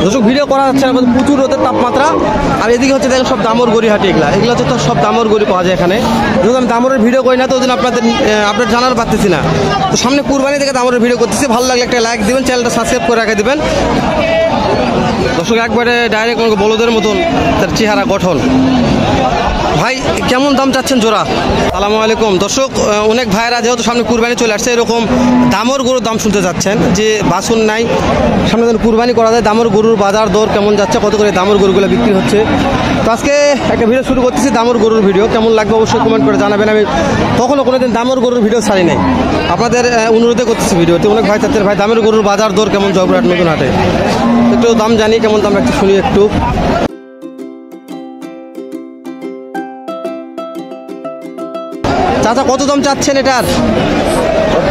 দর্শক ভিডিও করা যাচ্ছে না, প্রচুর রোদের তাপমাত্রা। আর এদিকে হচ্ছে দেখেন সব দামর গড়ি হাটে, এগুলো হচ্ছে তো সব দামর গড়ি পাওয়া যায় এখানে। যেহেতু আমি দামরের ভিডিও করি না, তো ওই জন্য আপনার জানার পারতেছি না। তো সামনে কুরবানি থেকে দামরের ভিডিও করতেছি। ভালো লাগলে একটা লাইক দিবেন, চ্যানেলটা সাবস্ক্রাইব করে রেখে দিবেন। দর্শক একবারে ডাইরেক্ট বলদের মতন তার চেহারা গঠন। ভাই কেমন দাম চাচ্ছেন জোড়া? আসসালামু আলাইকুম। দর্শক অনেক ভাইরা যেহেতু সামনে কুরবানি চলে আসছে, এরকম দামর গরুর দাম শুনতে যাচ্ছেন যে বাসুন নাই, সামনে যখন কুরবানি করা যায় দামর গরুর বাজার দর কেমন যাচ্ছে, কত করে দামর গরুগুলো বিক্রি হচ্ছে। তো আজকে একটা ভিডিও শুরু করতেছি, দামর গরুর ভিডিও। কেমন লাগবে অবশ্যই কমেন্ট করে জানাবেন। আমি কখনো কোনোদিন দামর গরুর ভিডিও ছাড়ি নাই, আপনাদের অনুরোধে করতেছি ভিডিওতে। অনেক ভাই চাচ্ছেন ভাই দামের গরুর বাজার দর কেমন জয়পুরহাট নতুন হাটে, একটু দাম জানি কেমন দাম একটু শুনি একটু। চাচা কত দাম চাচ্ছেন এটার?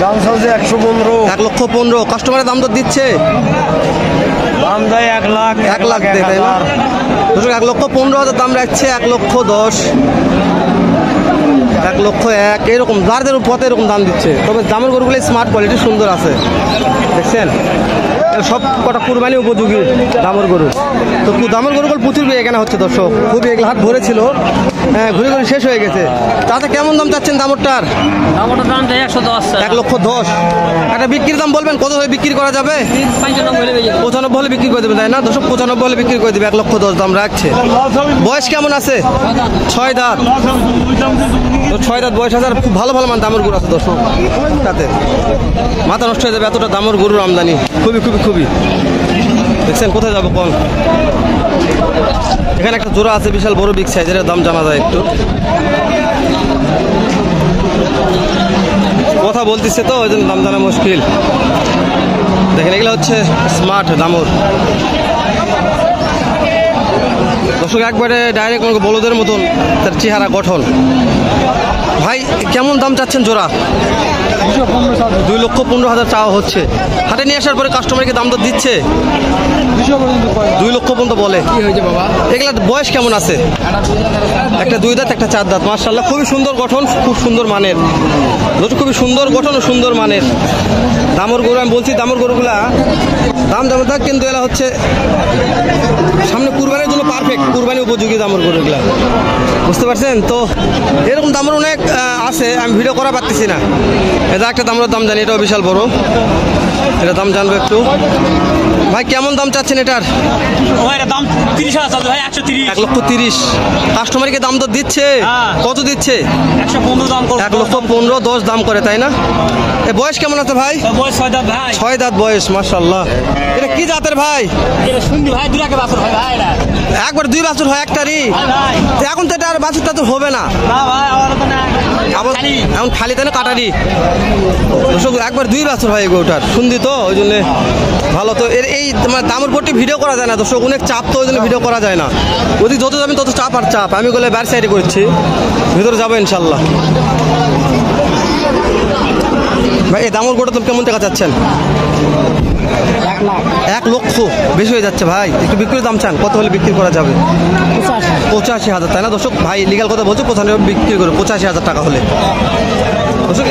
দাম চলছে 115। 1,15,000। কাস্টমারের দাম তো দিচ্ছে, দাম দেয় 1 লাখ। 1 লাখ দেয় তাই না? 1,15,000 দাম রাখছে, 1,10,000, 1,01,000 এরকম যাদের পথে এরকম দাম দিচ্ছে। তবে দামের গরুগুলো স্মার্ট কোয়ালিটি সুন্দর আছে, দেখছেন সব কটা কুরবানি উপযোগী দামের গরু। তো দামের গরুগুলো প্রচুর এখানে হচ্ছে দর্শক, খুবই এগুলো হাট ভরেছিল, হ্যাঁ ঘুরে ঘুরে শেষ হয়ে গেছে। তাতে কেমন দাম চাচ্ছেন দামটার? দামটার দাম 110। 1,10,000। একটা বিক্রির দাম বলবেন কত হলে বিক্রি করা যাবে? 95 হলে বিক্রি করে দেবে তাই না দর্শক? 95 হলে বিক্রি করে দেবে, 1,10,000 দাম রাখছে। বয়স কেমন আছে? 6 দাঁত। তো 6 দাঁত বয়স আছে, খুব ভালো ভালো মান দামের গরু আছে দর্শক। তাতে মাথা নষ্ট হয়ে যাবে, এতটা দামের গরুর আমদানি খুবই খুবই খুবই। দেখছেন কোথায় যাবো কোন? এখানে একটা জোড়া আছে বিশাল বড় বিগ সাইজের, দাম জানা যায় একটু। কথা বলতেছে তো ওই জন্য দাম জানা মুশকিল। দেখেন এগুলো হচ্ছে স্মার্ট দামর দর্শক, একবারে ডাইরেক্ট বলদের মতন তার চেহারা গঠন। ভাই কেমন দাম চাচ্ছেন জোড়া? 2,15,000 চাওয়া হচ্ছে। হাটে নিয়ে আসার পরে কাস্টমারকে দাম তো দিচ্ছে 2 লক্ষ পর্যন্ত বলে। এগুলার বয়স কেমন আছে? একটা 2 দাঁত, একটা 4 দাঁত। মাশাআল্লাহ খুবই সুন্দর গঠন, খুব সুন্দর মানের, খুবই সুন্দর গঠন ও সুন্দর মানের দামর গরু। আমি বলছি দামর গরুগুলা দাম যেমন থাক, কিন্তু এরা হচ্ছে সামনে কুরবানির জন্য পারফেক্ট, কুরবানি উপযোগী দামর গরুগুলা, বুঝতে পারছেন? তো এরকম দামর অনেক আছে, আমি ভিডিও করা পারতেছি না। এটা একটা দামের দাম জানি, এটাও বিশাল বড়, এটা দাম জানবো একটু। ভাই কেমন দাম চাচ্ছেন এটার? দাম 30,000 ভাই। 130। 1,30,000। কাস্টমারকে দাম তো দিচ্ছে, কত দিচ্ছে? 115 দাম করে। 1,15,000 10 দাম করে তাই না? এ বয়স কেমন আছে ভাই? বয়স 6 দাঁত ভাই। 6 দাঁত বয়স, মাশাআল্লাহ। এটা কি জাতের ভাই? এটা শুনবি ভাই, দুরাকে বাছুর হয় ভাই। এটা একবার 2 বাছুর হয় একটারই? এখন তো এটা আর বাছুরটা তো হবে না। না ভাই, আমার তো না, এখন খালি তাই না কাটারি। একবার 2 বাছুর হয় এগুলোটার, শুনদি তো ওই জন্য ভালো। তো এর এই দামের পট্টি ভিডিও করা যায় না দর্শক, অনেক চাপ, তো ওই জন্য ভিডিও করা যায় না। ওদিকে যত যাবেন তত চাপ আর চাপ। আমি বলে বাইরে সাইডে করছি, ভিতরে যাবো ইনশাল্লাহ। ভাই এই দামের গোটা তো কেমন টাকা চাচ্ছেন? 1 লক্ষ বেশি হয়ে যাচ্ছে ভাই, একটু বিক্রির দাম চান, কত হলে বিক্রি করা যাবে? 85,000 তাই না দর্শক? ভাই লিগাল কথা বলছে, 95 বিক্রি করে 85,000 টাকা হলে দর্শক।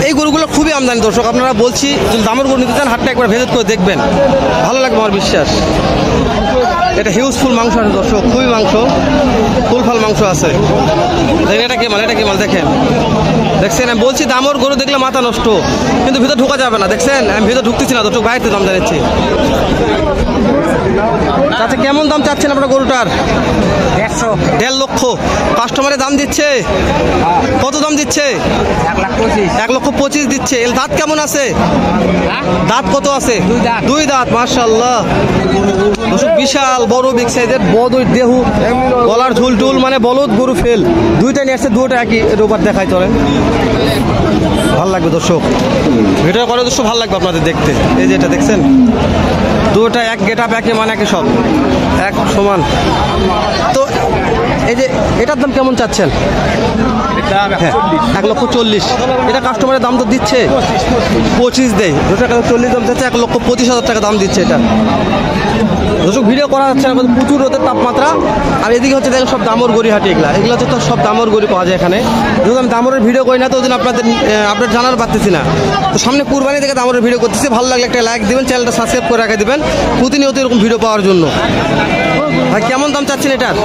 এই গরুগুলো খুবই আমদানি দর্শক, আপনারা বলছি যদি দামের গরু নিতে চান হাটটা একবার ভিজিট করে দেখবেন, ভালো লাগবে আমার বিশ্বাস। এটা হিউজফুল মাংস আছে দর্শক, খুবই মাংস, ফুলফাল মাংস আছে। দেখেন এটা কি মাল, এটা কি মাল দেখেন, দেখছেন? আমি বলছি দামর গরু দেখলে মাথা নষ্ট, কিন্তু ভিতরে ঢোকা যাবে না, দেখছেন? আমি ভিতরে ঢুকতেছি না দর্শক, বাইরে দাম জানাচ্ছি। আচ্ছা কেমন দাম চাচ্ছেন আপনার গরুটার? 1.5 লক্ষ। কাস্টমারের দাম দিচ্ছে কত? দাম দিচ্ছে 1,25,000 দিচ্ছে। এর দাঁত কেমন আছে? দাঁত কত আছে? 2 দাঁত। মাশাআল্লাহ বিশাল বড় বিগ সাইজের, বড় দেহু, গলার ঝুল টুল, মানে বলদ গরু ফেল। দুইটা নিয়ে আসছে, দুটো একই রোববার দেখাই চলেন, ভালো লাগবে দর্শক, ভিডিও করে দর্শক ভালো লাগবে আপনাদের দেখতে। এই যে এটা দেখছেন, দুটা এক গেট আপ, একে মানে একে সব এক সমান। তো এই যে এটার দাম কেমন চাচ্ছেন? 1,40,000। এটা কাস্টমারের দাম তো দিচ্ছে 25 দেয়, 2 টাকা 40 দাম চাচ্ছে, 1,25,000 টাকা দাম দিচ্ছে এটা দর্শক। ভিডিও করা যাচ্ছে না, প্রচুর রোদের তাপমাত্রা। আর এদিকে হচ্ছে দেখেন সব দামর গড়িহাটি, এগুলো হচ্ছে তো সব দামর গড়ি পাওয়া যায় এখানে। যেহেতু আমি দামরের ভিডিও করি না তো ওই জন্য আপনার জানার পারতেছি না। তো সামনে কুরবানি থেকে দামরের ভিডিও করতেছি। ভালো লাগলে একটা লাইক দিবেন, চ্যানেলটা সাবস্ক্রাইব করে রেখে দিবেন প্রতিনিয়ত এরকম ভিডিও পাওয়ার জন্য। ভাই কেমন দাম চাচ্ছেন এটার?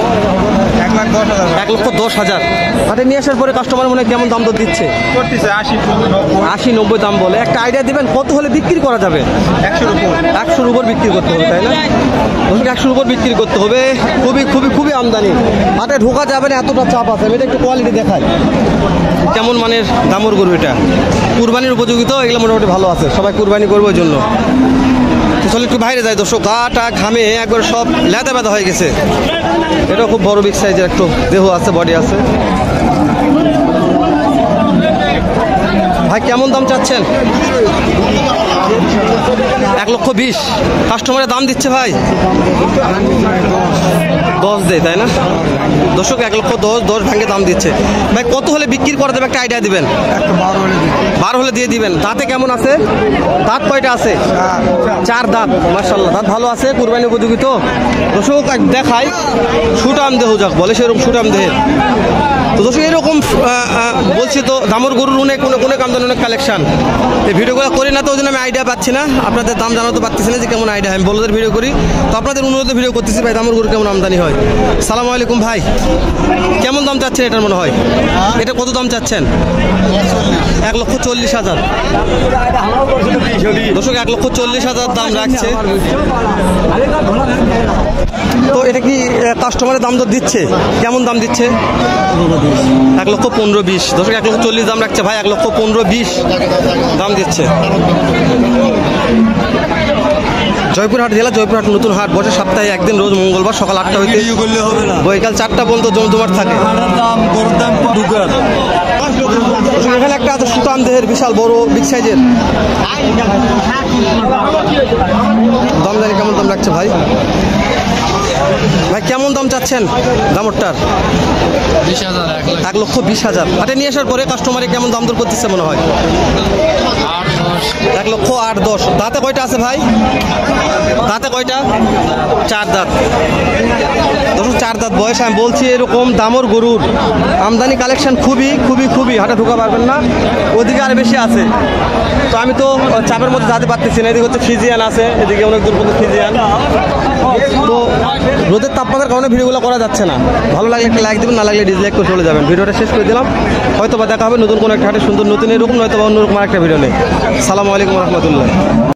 1,10,000। হাটে নিয়ে আসার পরে কাস্টমার মনে হয় কেমন দাম তো দিচ্ছে? 80-90 দাম বলে। একটা আইডিয়া দিবেন কত হলে বিক্রি করা যাবে? 100-র উপর বিক্রি করতে হবে, তাই না? 100-র উপর বিক্রি করতে হবে। খুবই আমদানি, হাটে ঢোকা যাবে না, এতটা চাপ আছে। আমি এটা একটু কোয়ালিটি দেখাই কেমন মানের দামর গরু এটা। কুরবানির উপযোগী তো, এগুলো মোটামুটি ভালো আছে, সবাই কুরবানি করবে ওই জন্য। চলে একটু বাইরে যায় দর্শক, গা ঘামে একবার সব লেদা ব্যথা হয়ে গেছে। এটা খুব বড় বিগ সাইজের একটু দেহ আছে, বডি আছে। ভাই কেমন দাম চাচ্ছেন? 1,20,000। কাস্টমারের দাম দিচ্ছে ভাই 10 দেয়, তাই না দর্শক? 1,10,000 ভাঙে দাম দিচ্ছে। ভাই কত হলে বিক্রি করা যাবে একটা আইডিয়া দিবেন? 12 হলে দিয়ে দিবেন। দাঁতে কেমন আছে? দাঁত কয়টা আছে? 4 দাঁত। মাশাআল্লাহ, দাঁত ভালো আছে, কুরবানি উপযোগী তো। দর্শক দেখাই সুটাম দেহ যাক বলে, সেরকম সুটাম দেহের। তো দর্শক এরকম বলছি তো, দামর গরুর অনেক আমদানি, অনেক কালেকশন। এই ভিডিওগুলো করি না তো ওই জন্য আমি আইডিয়া পাচ্ছি না, আপনাদের দাম জানাতে পারতেছি না যে কেমন আইডিয়া। আমি বলদের ভিডিও করি তো আপনাদের অনুরোধে ভিডিও করতেছি। ভাই দামর গরু কেমন আমদানি হয়? সালামু আলাইকুম ভাই, কেমন দাম চাচ্ছেন এটার মনে হয়? এটা কত দাম চাচ্ছেন? 1,40,000। দর্শক 1,40,000 দাম রাখছে। তো এটা কি কাস্টমারের দাম তো দিচ্ছে? কেমন দাম দিচ্ছে? 1,15,20। দর্শক 1,40,000 দাম রাখছে ভাই, 1,15,20 দাম দিচ্ছে। জয়পুরহাট জেলা, জয়পুরহাট নতুন হাট বসে সপ্তাহে একদিন, রোজ মঙ্গলবার সকাল 8টা হইতে বৈকাল 4টা পর্যন্ত জমজমাট থাকে। এখানে একটা আছে সুতাম দেহের, বিশাল বড় বিগ সাইজের। দাম জানি কেমন দাম রাখছে ভাই? ভাই কেমন দাম চাচ্ছেন দামরটার? 1,20,000। হাটে নিয়ে আসার পরে কাস্টমারে কেমন দাম দর করতেছে মনে হয়? 1,08,10,000। দাঁতে কয়টা আছে ভাই? দাঁতে কয়টা? 4 দাঁত। 4 দাঁত বয়স। আমি বলছি এরকম দামর গরুর আমদানি কালেকশন খুবই হাটে ঢোকা পারবেন না, ওদিকে আর বেশি আছে। তো আমি তো চাপের মধ্যে যেতে পারতেছি না। এদিকে হচ্ছে ফিজিয়ান আছে, এদিকে অনেক দূর পর্যন্ত ফিজিয়ান। তো রোদের তাপমাত্রার কারণে ভিডিওগুলো করা যাচ্ছে না। ভালো লাগলে একটা লাইক দেবেন, না লাগলে ডিসলাইক করে চলে যাবেন। ভিডিওটা শেষ করে দিলাম, হয়তো বা দেখা হবে নতুন কোনো একটা হাটে সুন্দর নতুন এরকম, নয়তো বা অন্যরকম আরেকটা ভিডিও নেই। সালামু আলাইকুম রহমতুল্লাহ।